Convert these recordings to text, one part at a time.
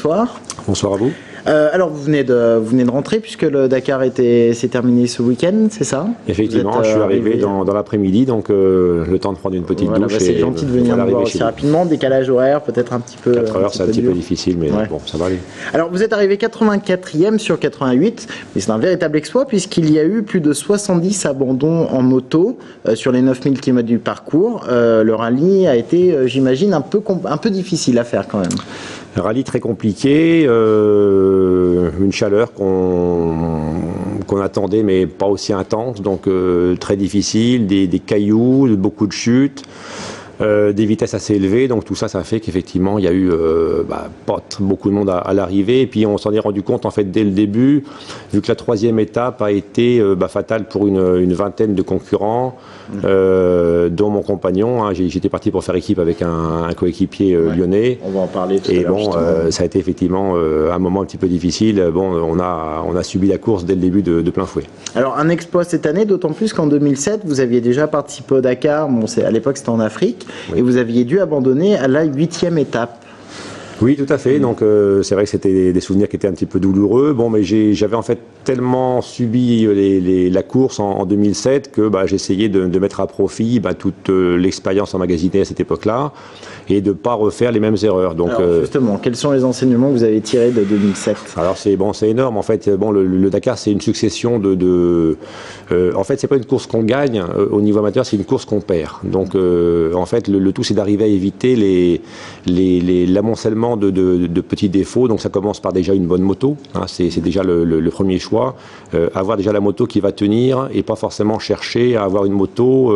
bonsoir. Bonsoir à vous. Alors vous venez de rentrer puisque le Dakar s'est terminé ce week-end, c'est ça? Effectivement, je suis arrivé dans l'après-midi, donc le temps de prendre une petite douche. C'est gentil de venir nous voir aussi rapidement. Décalage horaire, peut-être un petit peu. 4 heures, c'est un petit peu difficile, mais bon, ça va aller. Alors vous êtes arrivé 84e sur 88, mais c'est un véritable exploit puisqu'il y a eu plus de 70 abandons en moto sur les 9000 km du parcours. Le rallye a été, j'imagine, un peu difficile à faire quand même. Un rallye très compliqué, une chaleur qu'on attendait mais pas aussi intense, donc très difficile, des cailloux, beaucoup de chutes, des vitesses assez élevées, donc tout ça, ça fait qu'effectivement il y a eu pas beaucoup de monde à l'arrivée, et puis on s'en est rendu compte en fait dès le début, vu que la 3e étape a été fatale pour une vingtaine de concurrents, dont mon compagnon. J'étais parti pour faire équipe avec un coéquipier lyonnais. On va en parler tout à l'heure. Et bon, ça a été effectivement un moment un petit peu difficile. Bon, on a subi la course dès le début de plein fouet. Alors un exploit cette année, d'autant plus qu'en 2007, vous aviez déjà participé au Dakar. Bon, à l'époque c'était en Afrique, oui. Et vous aviez dû abandonner à la 8e étape. Oui, tout à fait. Donc c'est vrai que c'était des souvenirs qui étaient un petit peu douloureux. Bon, mais j'avais en fait tellement subi la course en 2007 que j'ai essayé de mettre à profit toute l'expérience emmagasinée à cette époque-là et de ne pas refaire les mêmes erreurs. Donc, alors justement, quels sont les enseignements que vous avez tirés de 2007? Alors c'est énorme. En fait, le Dakar, c'est une succession en fait, c'est pas une course qu'on gagne au niveau amateur, c'est une course qu'on perd. Donc en fait, le tout, c'est d'arriver à éviter l'amoncellement de petits défauts. Donc ça commence par déjà une bonne moto, c'est déjà le premier choix, avoir déjà la moto qui va tenir et pas forcément chercher à avoir une moto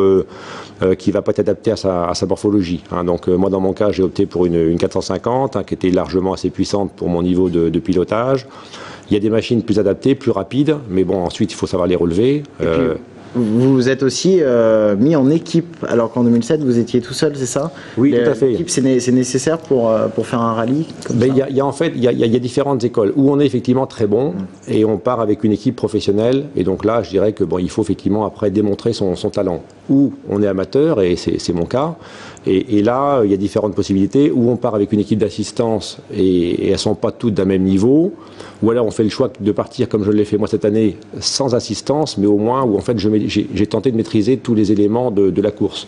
qui va pas être adaptée à sa morphologie. Donc moi dans mon cas j'ai opté pour une 450 qui était largement assez puissante pour mon niveau de pilotage. Il y a des machines plus adaptées, plus rapides, mais bon ensuite il faut savoir les relever. Vous vous êtes aussi mis en équipe, alors qu'en 2007 vous étiez tout seul, c'est ça? Oui, tout à fait. L'équipe, c'est nécessaire pour faire un rallye comme ça? Il y a différentes écoles où on est effectivement très bon et on part avec une équipe professionnelle, et donc là je dirais que il faut effectivement après démontrer son talent. Ou on est amateur, et c'est mon cas, et là il y a différentes possibilités, où on part avec une équipe d'assistance et elles ne sont pas toutes d'un même niveau, ou alors on fait le choix de partir comme je l'ai fait moi cette année sans assistance, mais au moins où en fait j'ai tenté de maîtriser tous les éléments de la course.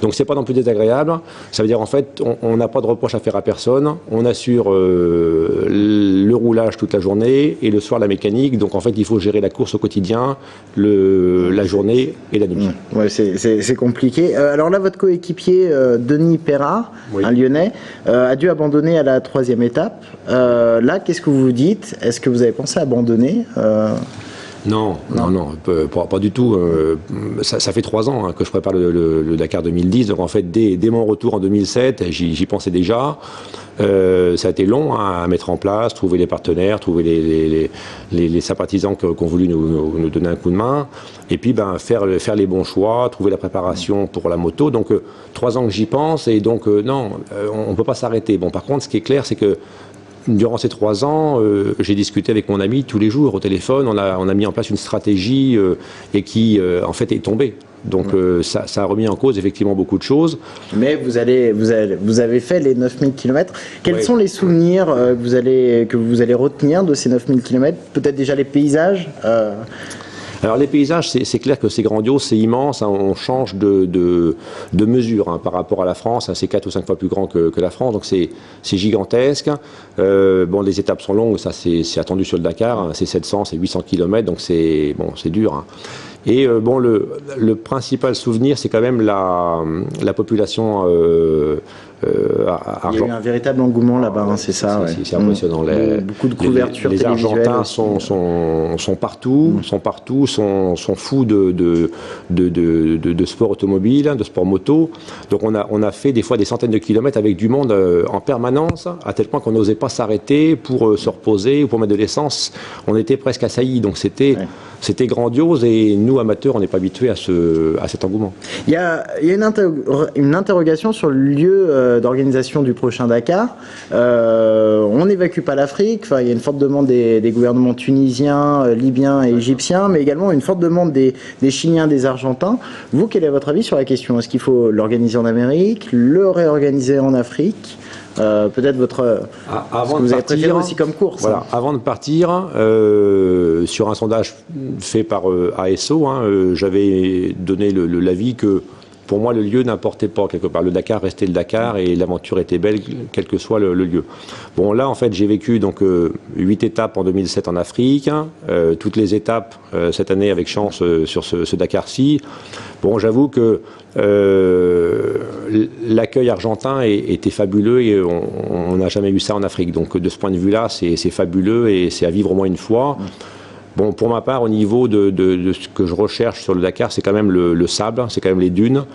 Donc c'est pas non plus désagréable, ça veut dire en fait on n'a pas de reproche à faire à personne, on assure le roulage toute la journée et le soir la mécanique, donc en fait il faut gérer la course au quotidien, la journée et la nuit. Ouais, c'est compliqué. Alors là votre coéquipier Denis Perra, oui, un Lyonnais, a dû abandonner à la 3e étape. Là qu'est-ce que vous vous dites? Est-ce que vous avez pensé à abandonner? Non, pas du tout. Ça fait 3 ans que je prépare le Dakar 2010. Donc en fait, dès mon retour en 2007, j'y pensais déjà. Ça a été long à mettre en place, trouver les partenaires, trouver les sympathisants qui ont voulu nous donner un coup de main. Et puis faire les bons choix, trouver la préparation pour la moto. Donc 3 ans que j'y pense, et donc non, on ne peut pas s'arrêter. Bon, par contre, ce qui est clair, c'est que durant ces 3 ans, j'ai discuté avec mon ami tous les jours au téléphone. On a mis en place une stratégie et qui, en fait, est tombée. Donc ça a remis en cause effectivement beaucoup de choses. Mais vous avez fait les 9000 km. Quels sont les souvenirs que vous allez retenir de ces 9000 km? Peut-être déjà les paysages Alors les paysages, c'est clair que c'est grandiose, c'est immense, on change de mesure par rapport à la France, c'est 4 ou 5 fois plus grand que la France, donc c'est gigantesque. Les étapes sont longues, ça c'est attendu sur le Dakar, c'est 700, c'est 800 km, donc c'est dur. Et le principal souvenir, c'est quand même la population il y a eu un véritable engouement là-bas, c'est ça. C'est impressionnant. Beaucoup de couverture télévisuelle. Les Argentins sont partout, sont fous de sport automobile, de sport moto. Donc on a fait des fois des centaines de kilomètres avec du monde en permanence, à tel point qu'on n'osait pas s'arrêter pour se reposer ou pour mettre de l'essence. On était presque assaillis, donc c'était grandiose, et nous amateurs on n'est pas habitués à cet engouement. Il y a une interrogation sur le lieu d'organisation du prochain Dakar. On n'évacue pas l'Afrique, il y a une forte demande des gouvernements tunisiens, libyens et égyptiens, mais également une forte demande des Chiliens, des Argentins. Vous, quel est votre avis sur la question? Est-ce qu'il faut l'organiser en Amérique, le réorganiser en Afrique? peut-être votre ce que vous avez préféré aussi comme course. Voilà, avant de partir, sur un sondage fait par ASO, j'avais donné l'avis que pour moi le lieu n'importait pas quelque part. Le Dakar restait le Dakar et l'aventure était belle quel que soit le lieu. Bon là en fait j'ai vécu donc 8 étapes en 2007 en Afrique, toutes les étapes cette année avec chance sur ce Dakar-ci. Bon j'avoue que l'accueil argentin était fabuleux et on n'a jamais vu ça en Afrique. Donc de ce point de vue-là, c'est fabuleux et c'est à vivre au moins une fois. Bon, pour ma part, au niveau de ce que je recherche sur le Dakar, c'est quand même le sable, c'est quand même les dunes,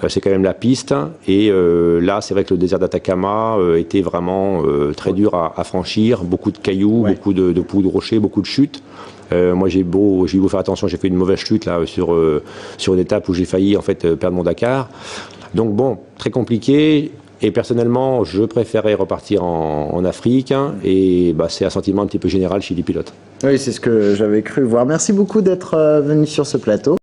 c'est quand même la piste. Et là, c'est vrai que le désert d'Atacama était vraiment très dur à franchir, beaucoup de cailloux, beaucoup de rochers, beaucoup de chutes. Moi, j'ai beau faire attention, j'ai fait une mauvaise chute là sur une étape où j'ai failli en fait perdre mon Dakar. Donc bon, très compliqué. Et personnellement, je préférais repartir en Afrique. Et c'est un sentiment un petit peu général chez les pilotes. Oui, c'est ce que j'avais cru voir. Merci beaucoup d'être venu sur ce plateau.